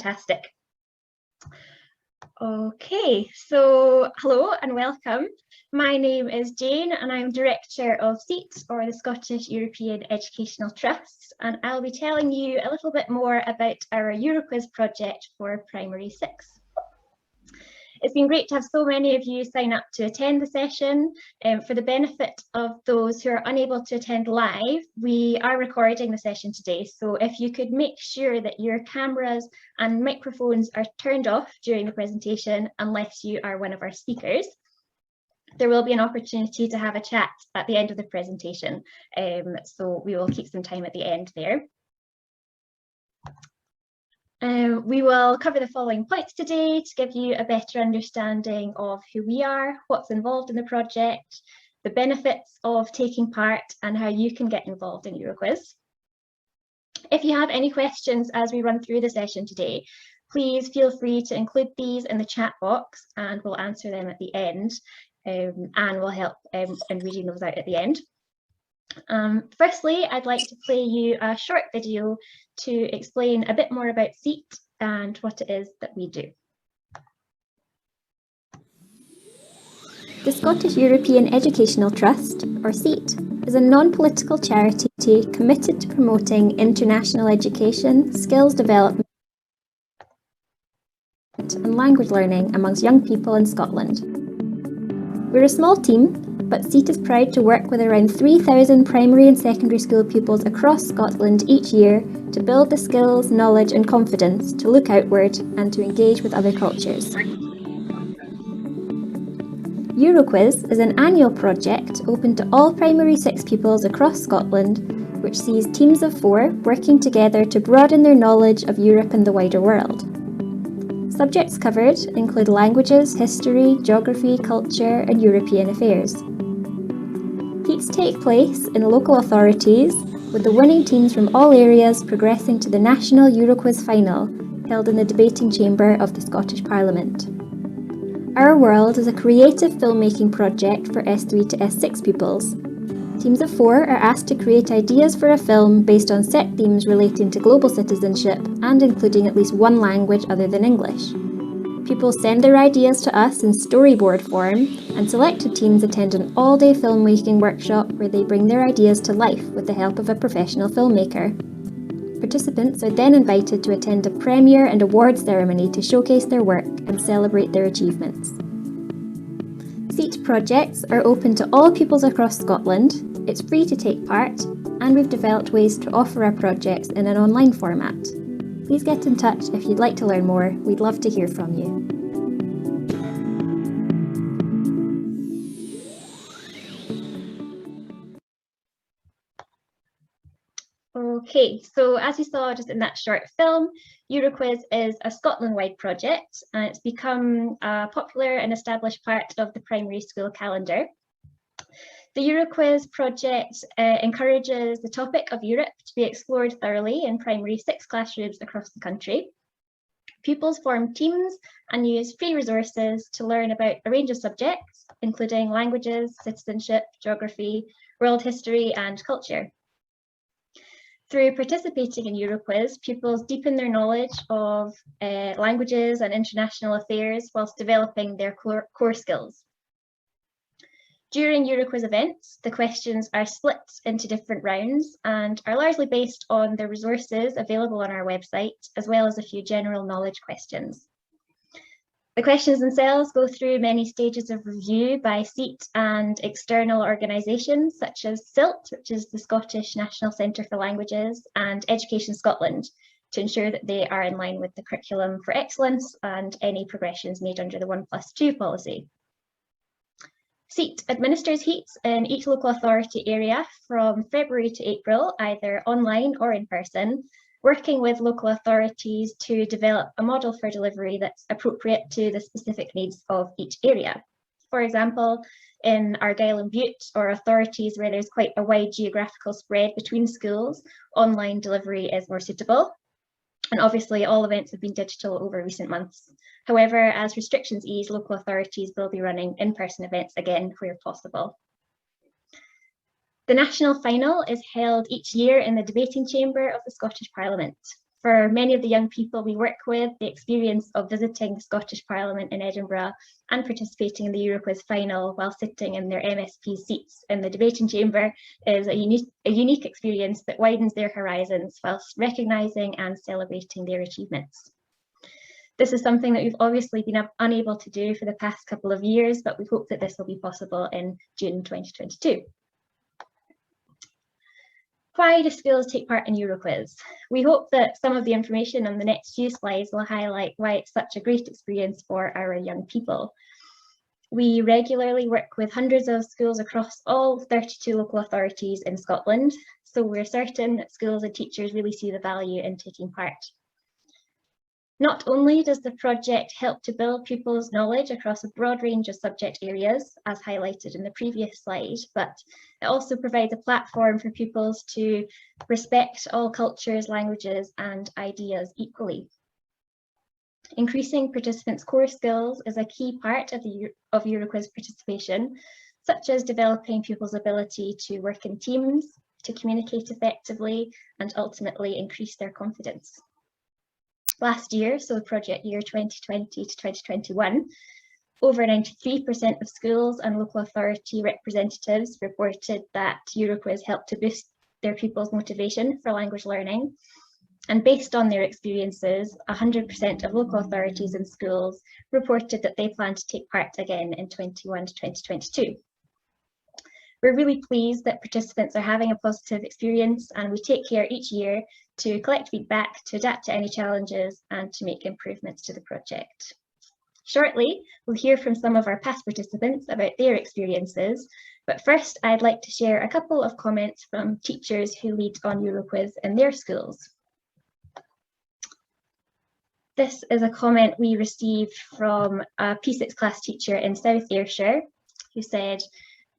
Fantastic. Okay, so hello and welcome. My name is Jane and I'm Director of SEET, or the Scottish European Educational Trust, and I'll be telling you a little bit more about our Euroquiz project for Primary 6. It's been great to have so many of you sign up to attend the session. For the benefit of those who are unable to attend live, we are recording the session today. So if you could make sure that your cameras and microphones are turned off during the presentation, unless you are one of our speakers, there will be an opportunity to have a chat at the end of the presentation. So we will keep some time at the end there. We will cover the following points today to give you a better understanding of who we are, what's involved in the project, the benefits of taking part, and how you can get involved in Euroquiz. If you have any questions as we run through the session today, please feel free to include these in the chat box and we'll answer them at the end, and we'll help in reading those out at the end. Firstly, I'd like to play you a short video to explain a bit more about SEET and what it is that we do. The Scottish European Educational Trust, or SEET, is a non-political charity committed to promoting international education, skills development and language learning amongst young people in Scotland. We're a small team, but SEET is proud to work with around 3,000 primary and secondary school pupils across Scotland each year to build the skills, knowledge and confidence to look outward and to engage with other cultures. Euroquiz is an annual project open to all primary 6 pupils across Scotland, which sees teams of 4 working together to broaden their knowledge of Europe and the wider world. Subjects covered include languages, history, geography, culture and European affairs. Heats take place in local authorities, with the winning teams from all areas progressing to the National Euroquiz Final, held in the debating chamber of the Scottish Parliament. Our World is a creative filmmaking project for S3 to S6 pupils. Teams of 4 are asked to create ideas for a film based on set themes relating to global citizenship and including at least one language other than English. Pupils send their ideas to us in storyboard form, and selected teams attend an all-day filmmaking workshop where they bring their ideas to life with the help of a professional filmmaker. Participants are then invited to attend a premiere and awards ceremony to showcase their work and celebrate their achievements. SEET projects are open to all pupils across Scotland, it's free to take part, and we've developed ways to offer our projects in an online format. Please get in touch if you'd like to learn more. We'd love to hear from you. Okay, so as you saw just in that short film, Euroquiz is a Scotland-wide project and it's become a popular and established part of the primary school calendar. The Euroquiz project encourages the topic of Europe to be explored thoroughly in primary 6 classrooms across the country. Pupils form teams and use free resources to learn about a range of subjects, including languages, citizenship, geography, world history, and culture. Through participating in Euroquiz, pupils deepen their knowledge of languages and international affairs whilst developing their core skills. During Euroquiz events, the questions are split into different rounds and are largely based on the resources available on our website, as well as a few general knowledge questions. The questions themselves go through many stages of review by SEET and external organisations such as SILT, which is the Scottish National Centre for Languages, and Education Scotland, to ensure that they are in line with the curriculum for excellence and any progressions made under the 1+2 policy. SEET administers heats in each local authority area from February to April, either online or in person, working with local authorities to develop a model for delivery that's appropriate to the specific needs of each area. For example, in Argyll and Bute, or authorities where there's quite a wide geographical spread between schools, online delivery is more suitable. And obviously all events have been digital over recent months. However, as restrictions ease, local authorities will be running in-person events again where possible. The National Final is held each year in the debating chamber of the Scottish Parliament. For many of the young people we work with, the experience of visiting the Scottish Parliament in Edinburgh and participating in the Euroquiz Final while sitting in their MSP seats in the debating chamber is a unique experience that widens their horizons whilst recognising and celebrating their achievements. This is something that we've obviously been unable to do for the past couple of years, but we hope that this will be possible in June 2022. Why do schools take part in Euroquiz? We hope that some of the information on the next few slides will highlight why it's such a great experience for our young people. We regularly work with hundreds of schools across all 32 local authorities in Scotland, so we're certain that schools and teachers really see the value in taking part. Not only does the project help to build pupils' knowledge across a broad range of subject areas, as highlighted in the previous slide, but it also provides a platform for pupils to respect all cultures, languages, and ideas equally. Increasing participants' core skills is a key part of Euroquiz participation, such as developing pupils' ability to work in teams, to communicate effectively, and ultimately increase their confidence. Last year, so the project year 2020 to 2021, over 93% of schools and local authority representatives reported that Euroquiz helped to boost their pupils' motivation for language learning. And based on their experiences, 100% of local authorities and schools reported that they plan to take part again in 21 to 2022. We're really pleased that participants are having a positive experience, and we take care each year to collect feedback, to adapt to any challenges, and to make improvements to the project. Shortly, we'll hear from some of our past participants about their experiences, but first I'd like to share a couple of comments from teachers who lead on Euroquiz in their schools. This is a comment we received from a P6 class teacher in South Ayrshire, who said,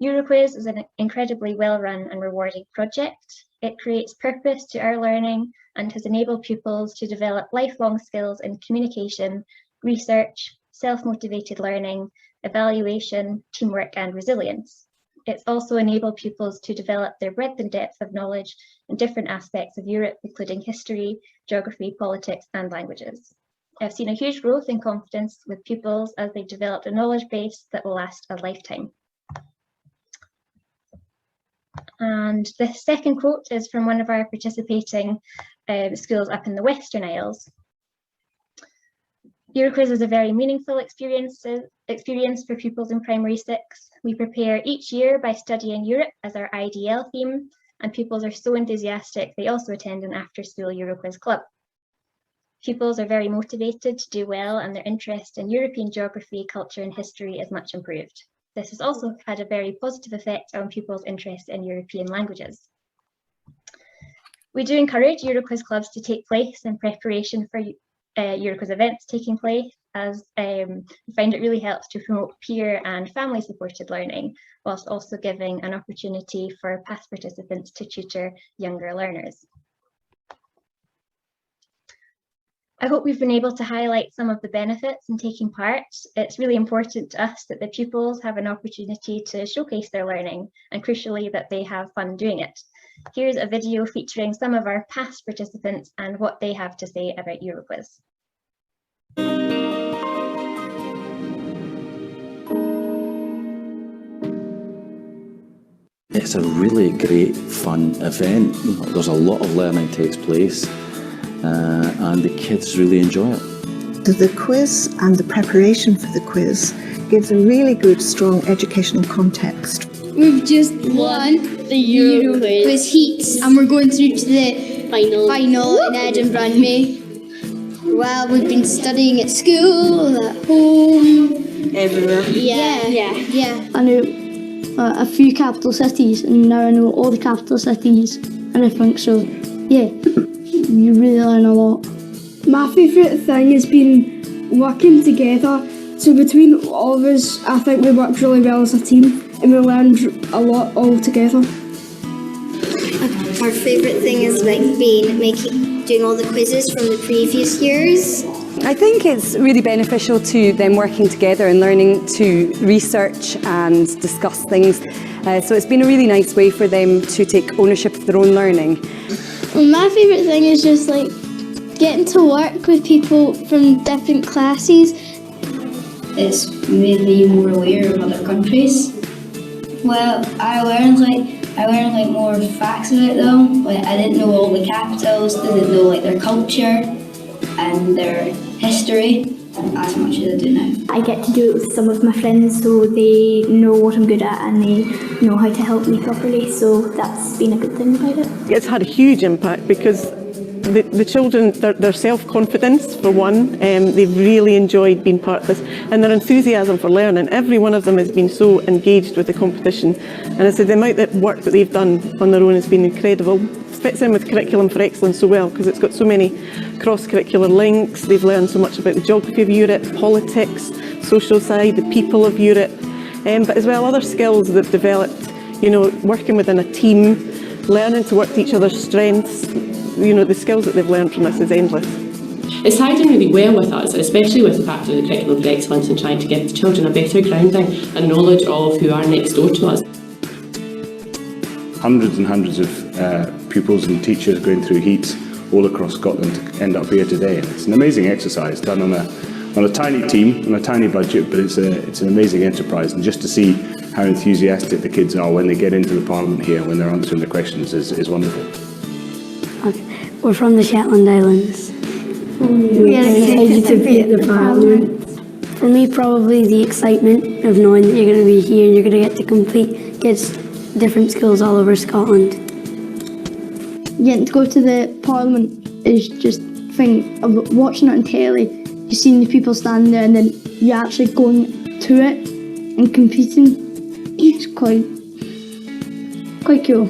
"Euroquiz is an incredibly well-run and rewarding project. It creates purpose to our learning and has enabled pupils to develop lifelong skills in communication, research, self-motivated learning, evaluation, teamwork, and resilience. It's also enabled pupils to develop their breadth and depth of knowledge in different aspects of Europe, including history, geography, politics, and languages. I've seen a huge growth in confidence with pupils as they've developed a knowledge base that will last a lifetime." And the second quote is from one of our participating schools up in the Western Isles. "Euroquiz is a very meaningful experience for pupils in primary 6. We prepare each year by studying Europe as our IDL theme, and pupils are so enthusiastic they also attend an after-school Euroquiz club. Pupils are very motivated to do well, and their interest in European geography, culture, and history is much improved. This has also had a very positive effect on pupils' interest in European languages. We do encourage Euroquiz clubs to take place in preparation for Euroquiz events taking place, as we find it really helps to promote peer and family-supported learning, whilst also giving an opportunity for past participants to tutor younger learners." I hope we've been able to highlight some of the benefits in taking part. It's really important to us that the pupils have an opportunity to showcase their learning, and crucially that they have fun doing it. Here's a video featuring some of our past participants and what they have to say about Euroquiz. It's a really great, fun event. There's a lot of learning takes place. And the kids really enjoy it. The quiz and the preparation for the quiz gives a really good, strong educational context. We've just won the Euroquiz heats and we're going through to the final in Edinburgh in May. Well, we've been studying at school, at home, Everywhere. Yeah. I know a few capital cities, and now I know all the capital cities and everything, so yeah. You really learn a lot. My favourite thing has been working together. So between all of us, I think we worked really well as a team and we learned a lot all together. Our favourite thing is doing all the quizzes from the previous years. I think it's really beneficial to them working together and learning to research and discuss things. So it's been a really nice way for them to take ownership of their own learning. Well, my favourite thing is just getting to work with people from different classes. It's made me more aware of other countries. Well, I learned more facts about them. Like, I didn't know all the capitals, didn't know like their culture and their history as much as I do now. I get to do it with some of my friends, so they know what I'm good at and they know how to help me properly, so that's been a good thing about it. It's had a huge impact because the children, their self-confidence for one, they've really enjoyed being part of this, and their enthusiasm for learning. Every one of them has been so engaged with the competition, and I said the amount of work that they've done on their own has been incredible. It fits in with Curriculum for Excellence so well because it's got so many cross-curricular links. They've learned so much about the geography of Europe, politics, social side, the people of Europe, but as well other skills that they've developed, you know, working within a team, learning to work to each other's strengths. You know, the skills that they've learned from this is endless. It's tied in really well with us, especially with the fact of the Curriculum for Excellence and trying to give the children a better grounding and knowledge of who are next door to us. Hundreds and hundreds of pupils and teachers going through heats all across Scotland to end up here today. And it's an amazing exercise done on a tiny team, on a tiny budget, but it's an amazing enterprise. And just to see how enthusiastic the kids are when they get into the Parliament here, when they're answering the questions, is wonderful. We're from the Shetland Islands. We're excited to be at the Parliament. For me, probably the excitement of knowing that you're going to be here and you're going to get to compete against different schools all over Scotland. Getting to go to the Parliament is just thing of watching it on telly, you seeing the people standing there and then you actually going to it and competing. It's quite cool.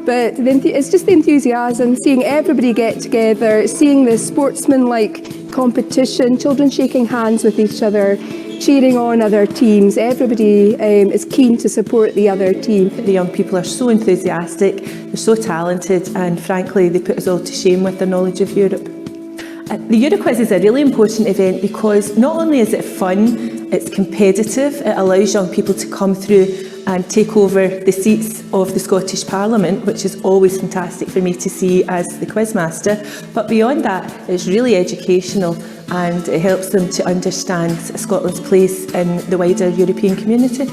But it's just the enthusiasm, seeing everybody get together, seeing the sportsman-like competition, children shaking hands with each other, cheering on other teams. Everybody is keen to support the other team. The young people are so enthusiastic, they're so talented, and frankly they put us all to shame with their knowledge of Europe. The Euroquiz is a really important event because not only is it fun, it's competitive, it allows young people to come through and take over the seats of the Scottish Parliament, which is always fantastic for me to see as the quizmaster. But beyond that, it's really educational and it helps them to understand Scotland's place in the wider European community.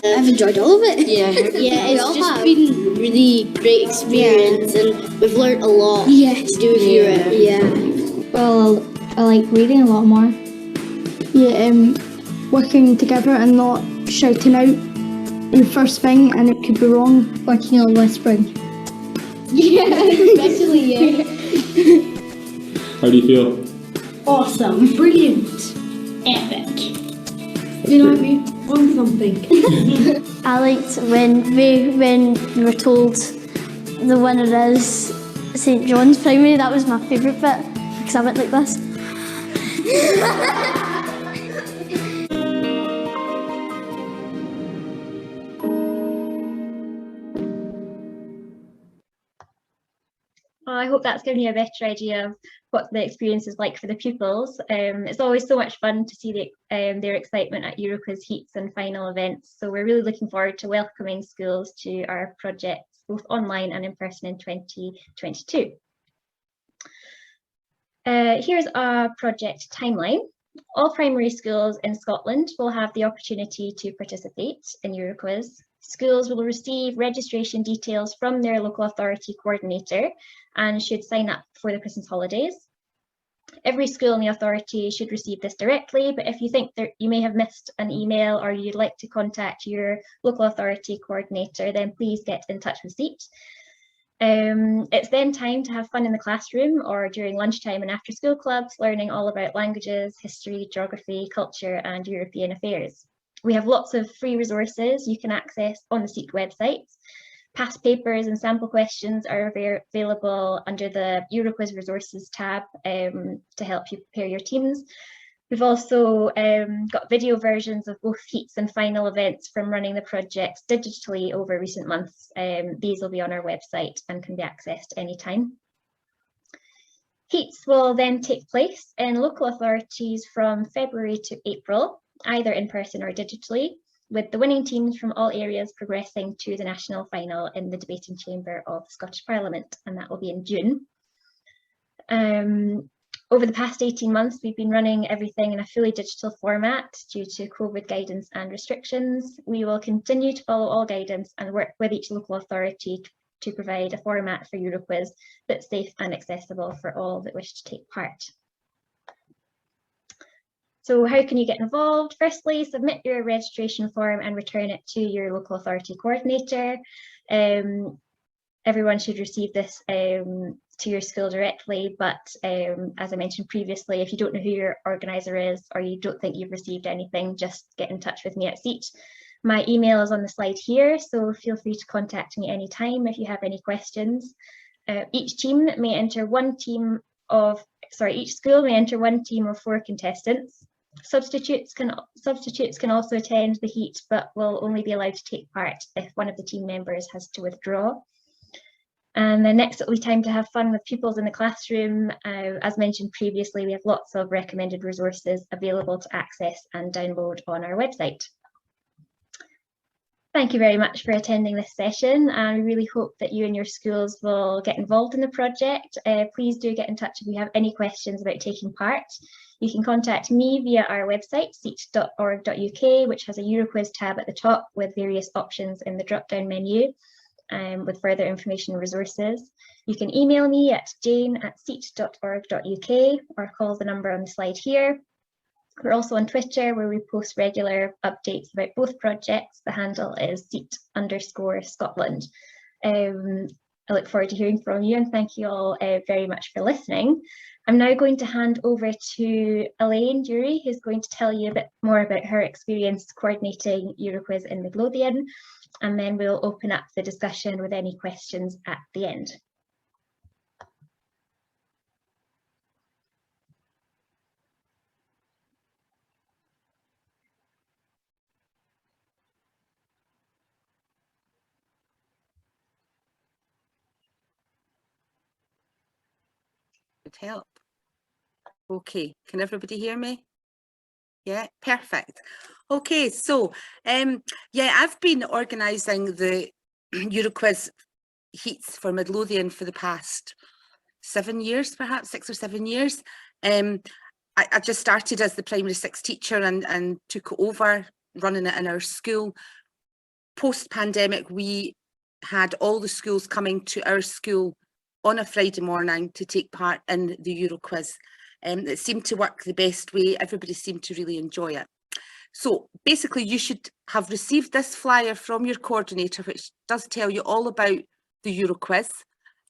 I've enjoyed all of it. Yeah, it's just been really great experience and we've learnt a lot to do with Europe. Yeah. Well, I like reading a lot more. Yeah, working together and not shouting out your first thing and it could be wrong. Working on whispering. Yeah, especially, How do you feel? Awesome. Brilliant. Epic. You know what I mean? On something. I liked when we were told the winner is St John's Primary. That was my favourite bit because I went like this. I hope that's given you a better idea of what the experience is like for the pupils. It's always so much fun to see their excitement at Euroquiz heats and final events. So we're really looking forward to welcoming schools to our projects, both online and in person in 2022. Here's our project timeline. All primary schools in Scotland will have the opportunity to participate in Euroquiz. Schools will receive registration details from their local authority coordinator and should sign up for the Christmas holidays. Every school in the authority should receive this directly, but if you think that you may have missed an email or you'd like to contact your local authority coordinator, then please get in touch with SEET. It's then time to have fun in the classroom or during lunchtime and after school clubs, learning all about languages, history, geography, culture and European affairs. We have lots of free resources you can access on the SEET website. Past papers and sample questions are available under the Euroquiz resources tab to help you prepare your teams. We've also got video versions of both heats and final events from running the projects digitally over recent months. These will be on our website and can be accessed anytime. Heats will then take place in local authorities from February to April, either in person or digitally, with the winning teams from all areas progressing to the national final in the debating chamber of the Scottish Parliament, and that will be in June. Over the past 18 months, we've been running everything in a fully digital format due to COVID guidance and restrictions. We will continue to follow all guidance and work with each local authority to provide a format for Euroquiz that's safe and accessible for all that wish to take part. So how can you get involved? Firstly, submit your registration form and return it to your local authority coordinator. Everyone should receive this to your school directly, but as I mentioned previously, if you don't know who your organiser is or you don't think you've received anything, just get in touch with me at SEET. My email is on the slide here, so feel free to contact me anytime if you have any questions. Each school may enter one team of 4 contestants. Substitutes can also attend the heat, but will only be allowed to take part if one of the team members has to withdraw. And then next, it will be time to have fun with pupils in the classroom. As mentioned previously, we have lots of recommended resources available to access and download on our website. Thank you very much for attending this session, and we really hope that you and your schools will get involved in the project. Please do get in touch if you have any questions about taking part. You can contact me via our website, seet.org.uk, which has a Euroquiz tab at the top with various options in the drop-down menu. With further information and resources. You can email me at jane@seet.org.uk or call the number on the slide here. We're also on Twitter, where we post regular updates about both projects. The handle is seet_Scotland. I look forward to hearing from you, and thank you all very much for listening. I'm now going to hand over to Elaine Jury, who's going to tell you a bit more about her experience coordinating Euroquiz in Midlothian, and then we'll open up the discussion with any questions at the end. Good help. Okay, can everybody hear me? Yeah, perfect. Okay, so yeah, I've been organising the Euroquiz heats for Midlothian for the past 7 years, perhaps 6 or 7 years. I just started as the primary 6 teacher and took over running it in our school. Post-pandemic, we had all the schools coming to our school on a Friday morning to take part in the Euroquiz. It seemed to work the best way. Everybody seemed to really enjoy it. So basically, you should have received this flyer from your coordinator, which does tell you all about the Euroquiz,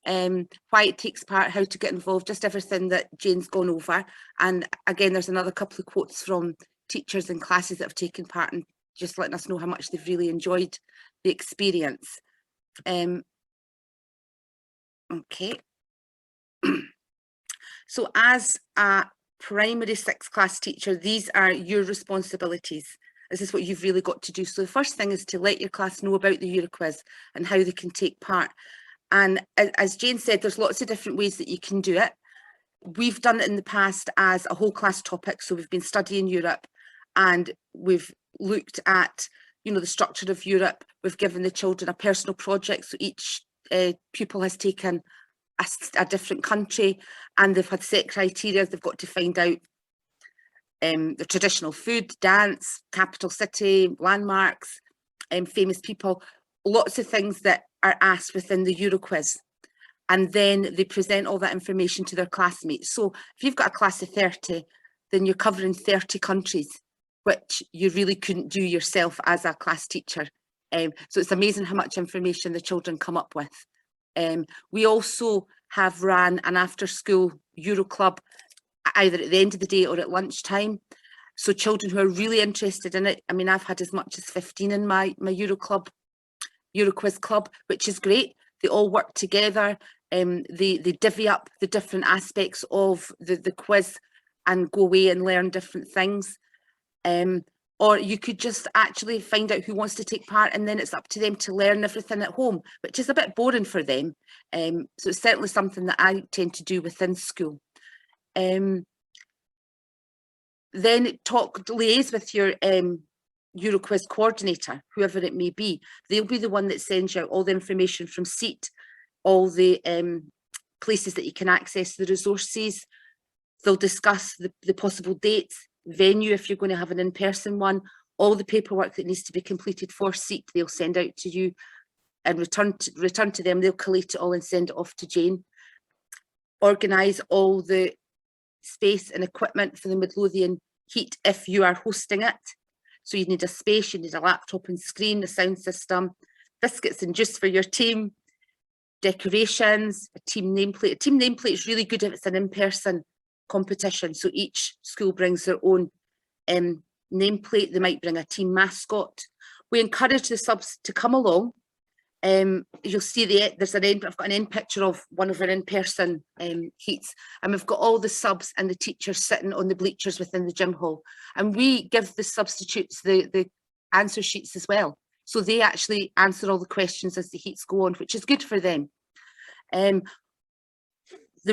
why it takes part, how to get involved, just everything that Jane's gone over. And again, there's another couple of quotes from teachers and classes that have taken part and just letting us know how much they've really enjoyed the experience. Okay. So as a primary 6 class teacher, these are your responsibilities. This is what you've really got to do. So the first thing is to let your class know about the Euroquiz and how they can take part. And as Jane said, there's lots of different ways that you can do it. We've done it in the past as a whole class topic. So we've been studying Europe and we've looked at, you know, the structure of Europe. We've given the children a personal project. So each pupil has taken a different country and they've had set criteria. They've got to find out the traditional food, dance, capital city, landmarks, famous people, lots of things that are asked within the Euroquiz. And then they present all that information to their classmates. So if you've got a class of 30, then you're covering 30 countries, which you really couldn't do yourself as a class teacher. So it's amazing how much information the children come up with. We also have ran an after-school Euro club either at the end of the day or at lunchtime. So children who are really interested in it, I mean, I've had as much as 15 in my Euroquiz club, which is great. They all work together. They divvy up the different aspects of the quiz and go away and learn different things. Or you could just actually find out who wants to take part and then it's up to them to learn everything at home, which is a bit boring for them. So it's certainly something that I tend to do within school. Then liaise with your Euroquiz coordinator, whoever it may be. They'll be the one that sends you out all the information from SEET, all the places that you can access the resources. They'll discuss the possible dates, venue if you're going to have an in-person one, all the paperwork that needs to be completed for SEET, they'll send out to you and return to them. They'll collate it all and send it off to Jane. Organise all the space and equipment for the Midlothian Heat if you are hosting it. So you need a space, you need a laptop and screen, a sound system, biscuits and juice for your team, decorations, a team nameplate. A team nameplate is really good if it's an in-person competition. So each school brings their own nameplate. They might bring a team mascot. We encourage the subs to come along. You'll see there's I've got an end picture of one of our in-person heats, and we've got all the subs and the teachers sitting on the bleachers within the gym hall, and we give the substitutes the answer sheets as well, so they actually answer all the questions as the heats go on, which is good for them. The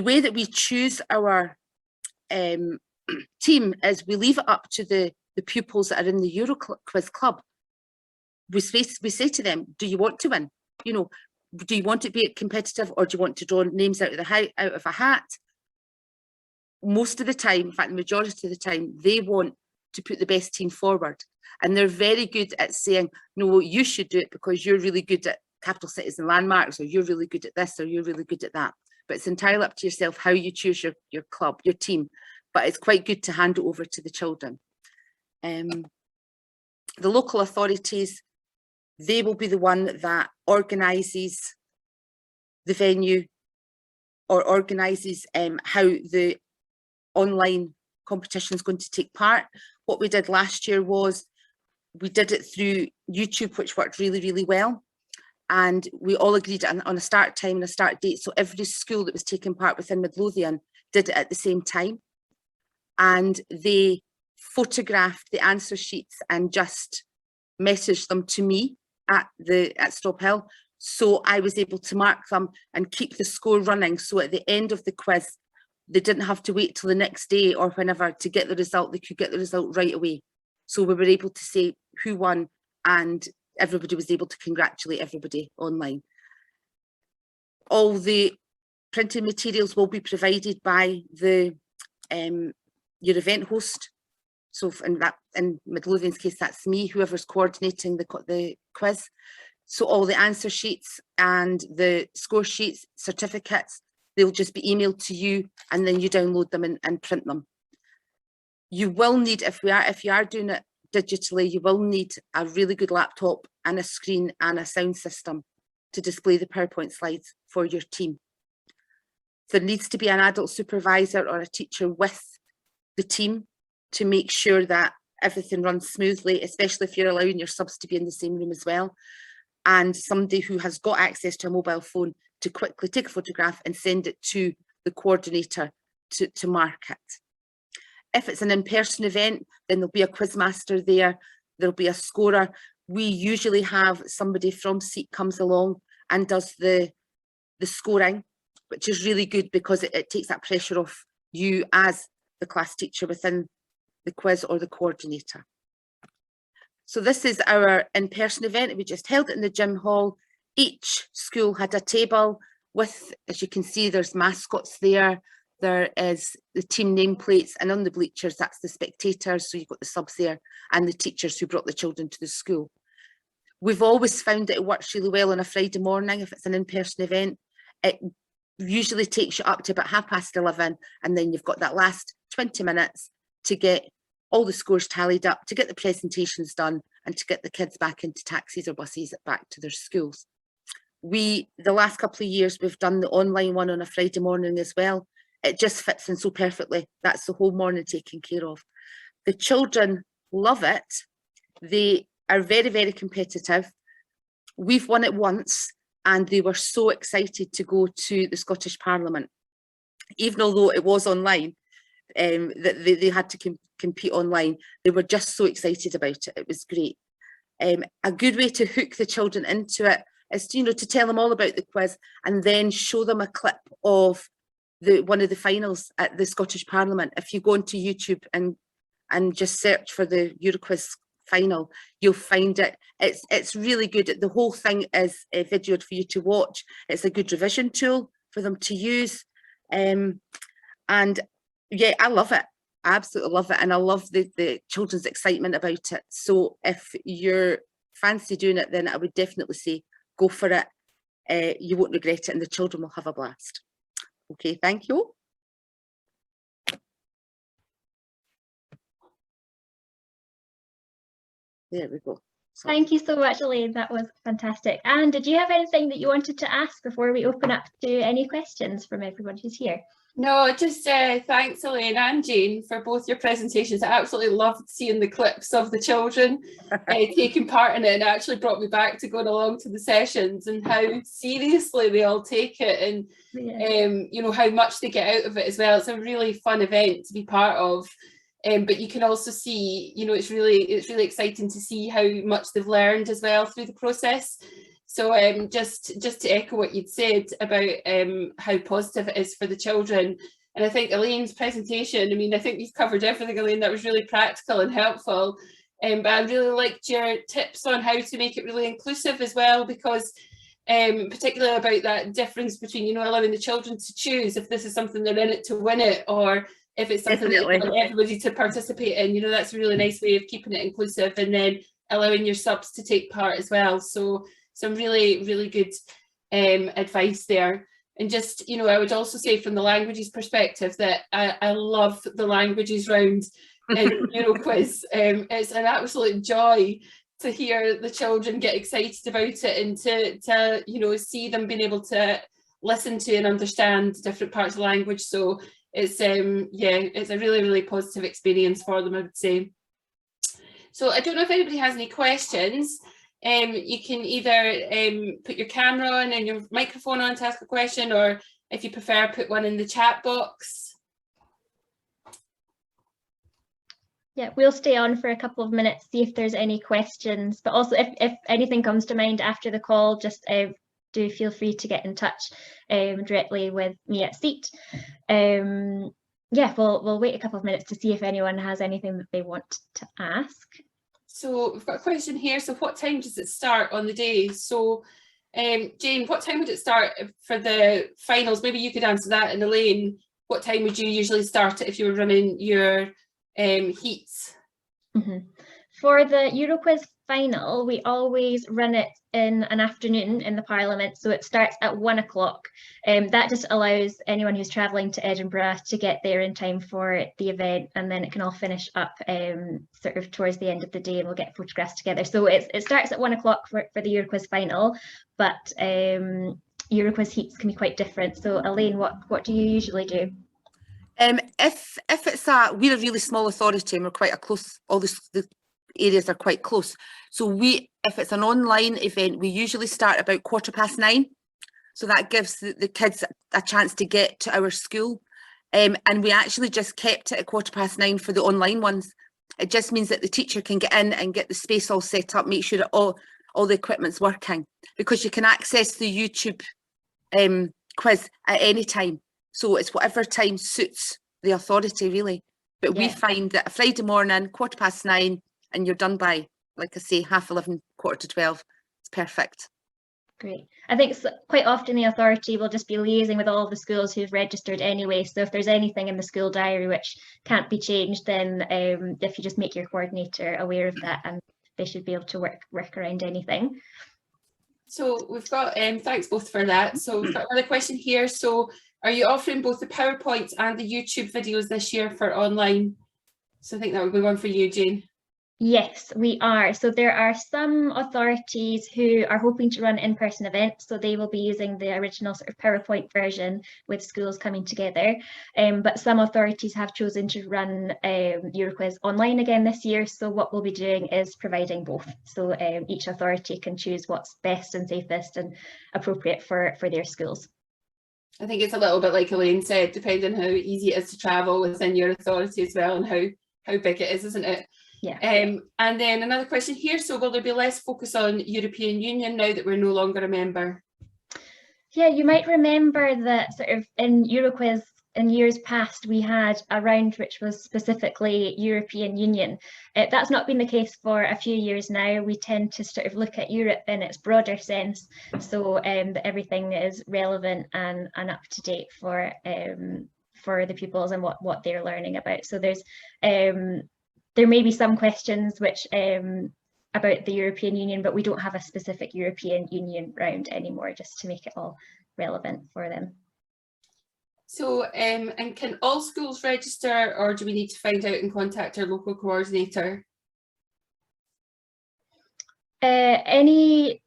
way that we choose our team is we leave it up to the pupils that are in the Euroquiz club. We say to them, do you want to win? You know, do you want it to be competitive, or do you want to draw names out of a hat? Most of the time, in fact, the majority of the time, they want to put the best team forward. And they're very good at saying, no, you should do it because you're really good at capital cities and landmarks, or you're really good at this, or you're really good at that. But it's entirely up to yourself how you choose your club, your team. But it's quite good to hand it over to the children. The local authorities, they will be the one that organises the venue or organises how the online competition is going to take part. What we did last year was we did it through YouTube, which worked really, really well. And we all agreed on a start time and a start date. So every school that was taking part within Midlothian did it at the same time. And they photographed the answer sheets and just messaged them to me at Stop Hill. So I was able to mark them and keep the score running. So at the end of the quiz, they didn't have to wait till the next day or whenever to get the result. They could get the result right away. So we were able to say who won, and everybody was able to congratulate everybody online. All the printed materials will be provided by your event host. So in Midlothian's case, that's me, whoever's coordinating the quiz. So all the answer sheets and the score sheets, certificates, they'll just be emailed to you, and then you download them and print them. You will need, if you are doing it digitally, you will need a really good laptop and a screen and a sound system to display the PowerPoint slides for your team. There needs to be an adult supervisor or a teacher with the team to make sure that everything runs smoothly, especially if you're allowing your subs to be in the same room as well. And somebody who has got access to a mobile phone to quickly take a photograph and send it to the coordinator to mark it. If it's an in-person event, then there'll be a quizmaster there, there'll be a scorer. We usually have somebody from SEET comes along and does the scoring, which is really good because it takes that pressure off you as the class teacher within the quiz or the coordinator. So this is our in-person event. We just held it in the gym hall. Each school had a table with, as you can see, there's mascots there. There is the team nameplates, and on the bleachers, that's the spectators. So you've got the subs there and the teachers who brought the children to the school. We've always found that it works really well on a Friday morning if it's an in-person event. It usually takes you up to about 11:30, and then you've got that last 20 minutes to get all the scores tallied up, to get the presentations done, and to get the kids back into taxis or buses back to their schools. The last couple of years, we've done the online one on a Friday morning as well. It just fits in so perfectly. That's the whole morning taken care of. The children love it. They are very, very competitive. We've won it once, and they were so excited to go to the Scottish Parliament. Even although it was online, that they had to compete online, they were just so excited about it. It was great. A good way to hook the children into it is to tell them all about the quiz and then show them a clip of one of the finals at the Scottish Parliament. If you go onto YouTube and just search for the Euroquiz Final, you'll find it. It's really good. The whole thing is videoed for you to watch. It's a good revision tool for them to use. And yeah, I love it. I absolutely love it. And I love the children's excitement about it. So if you're fancy doing it, then I would definitely say go for it. You won't regret it, and the children will have a blast. Okay, thank you. There we go. Sorry. Thank you so much, Elaine. That was fantastic. And did you have anything that you wanted to ask before we open up to any questions from everyone who's here? No, just thanks, Elaine and Jane, for both your presentations. I absolutely loved seeing the clips of the children taking part in it, and it actually brought me back to going along to the sessions and how seriously they all take it, and you know, how much they get out of it as well. It's a really fun event to be part of. But you can also see, you know, it's really exciting to see how much they've learned as well through the process. So just to echo what you'd said about how positive it is for the children. And I think Elaine's presentation, I mean, I think you've covered everything, Elaine. That was really practical and helpful. But I really liked your tips on how to make it really inclusive as well, because particularly about that difference between, you know, allowing the children to choose if this is something they're in it to win it, or if it's something that you want everybody to participate in. You know, that's a really nice way of keeping it inclusive, and then allowing your subs to take part as well. So some really, really good advice there. And just, you know, I would also say from the languages perspective that I love the languages round in Euroquiz. It's an absolute joy to hear the children get excited about it, and to you know, see them being able to listen to and understand different parts of the language. So it's yeah, it's a really, really positive experience for them, I would say. So I don't know if anybody has any questions. You can either put your camera on and your microphone on to ask a question, or if you prefer, put one in the chat box. Yeah, we'll stay on for a couple of minutes, see if there's any questions, but also if anything comes to mind after the call, just do feel free to get in touch directly with me at SEET. Yeah, we'll wait a couple of minutes to see if anyone has anything that they want to ask. So we've got a question here. So what time does it start on the day? So Jane, what time would it start for the finals? Maybe you could answer that. And Elaine, what time would you usually start it if you were running your heats? For the Euroquiz Final, we always run it in an afternoon in the Parliament, so it starts at 1 o'clock. That just allows anyone who's travelling to Edinburgh to get there in time for the event, and then it can all finish up sort of towards the end of the day, and we'll get photographs together. So it starts at 1 o'clock for the Euroquiz Final, but Euroquiz heats can be quite different. So Elaine, what do you usually do? If it's we're a really small authority and we're quite a close, all the areas are quite close. So if it's an online event, we usually start about 9:15. So that gives the kids a chance to get to our school. And we actually just kept it at 9:15 for the online ones. It just means that the teacher can get in and get the space all set up, make sure that all the equipment's working, because you can access the YouTube quiz at any time. So it's whatever time suits the authority, really. But we find that a Friday morning, 9:15, and you're done by, like I say, 11:30, 12:15. It's perfect. Great. I think quite often the authority will just be liaising with all of the schools who've registered anyway. So if there's anything in the school diary which can't be changed, then if you just make your coordinator aware of that, and they should be able to work around anything. So we've got, thanks both for that. So we've got another question here. So are you offering both the PowerPoints and the YouTube videos this year for online? So I think that would be one for you, Jane. Yes, we are. So there are some authorities who are hoping to run in-person events, so they will be using the original sort of PowerPoint version with schools coming together. But some authorities have chosen to run Euroquiz online again this year. So what we'll be doing is providing both. So each authority can choose what's best and safest and appropriate for their schools. I think it's a little bit like Elaine said, depending how easy it is to travel within your authority as well, and how big it is, isn't it? Yeah. And then another question here. So will there be less focus on European Union now that we're no longer a member? Yeah, you might remember that sort of in Euroquiz in years past, we had a round which was specifically European Union. That's not been the case for a few years now. We tend to sort of look at Europe in its broader sense, so that everything is relevant and up to date for the pupils and what they're learning about. So there's there may be some questions which about the European Union, but we don't have a specific European Union round anymore, just to make it all relevant for them. So, and can all schools register, or do we need to find out and contact our local coordinator?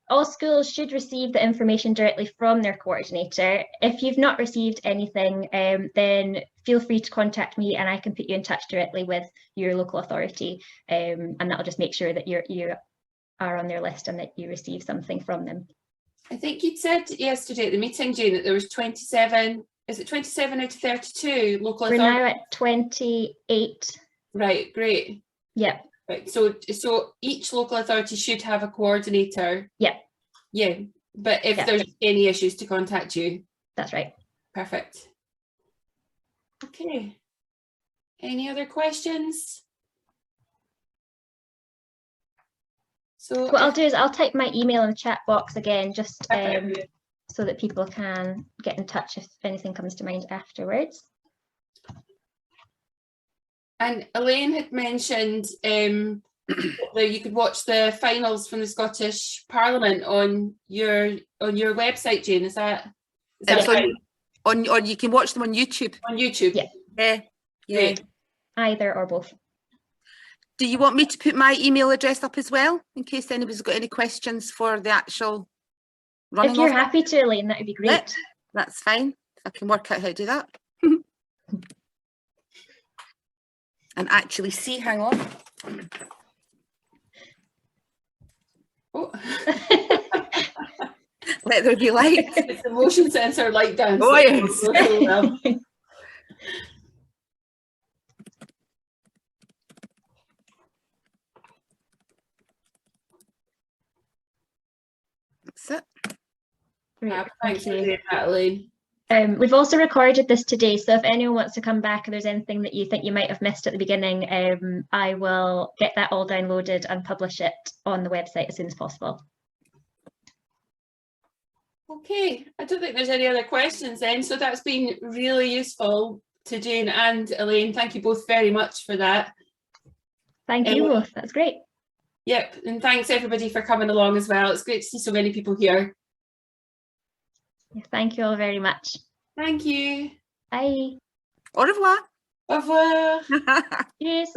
All schools should receive the information directly from their coordinator. If you've not received anything, then feel free to contact me and I can put you in touch directly with your local authority, and that'll just make sure that you are on their list and that you receive something from them. I think you'd said yesterday at the meeting, Jane, that there was 27, is it 27 out of 32 local authorities? We're now at 28. Right, great. Yeah. Right, so each local authority should have a coordinator. Yeah. Yeah, but if there's any issues, to contact you. That's right. Perfect. Okay. Any other questions? So what I'll do is I'll type my email in the chat box again, just so that people can get in touch if anything comes to mind afterwards. And Elaine had mentioned that you could watch the finals from the Scottish Parliament on your website, Jane. Is that right? Or you can watch them on YouTube. On YouTube. Yeah. Yeah. Either or both. Do you want me to put my email address up as well, in case anybody's got any questions for the actual running? If you're happy to, Elaine, that would be great. Yeah, that's fine. I can work out how to do that. And actually see, hang on. Oh. Let there be light. It's the motion sensor light down. Oh, yes. That's it. Great, thanks for doing that, Elaine. We've also recorded this today, so if anyone wants to come back and there's anything that you think you might have missed at the beginning, I will get that all downloaded and publish it on the website as soon as possible. Okay, I don't think there's any other questions then, so that's been really useful to Jane and Elaine. Thank you both very much for that. Thank you both, that's great. Yep, and thanks everybody for coming along as well. It's great to see so many people here. Thank you all very much. Thank you. Bye. Au revoir. Au revoir. Cheers.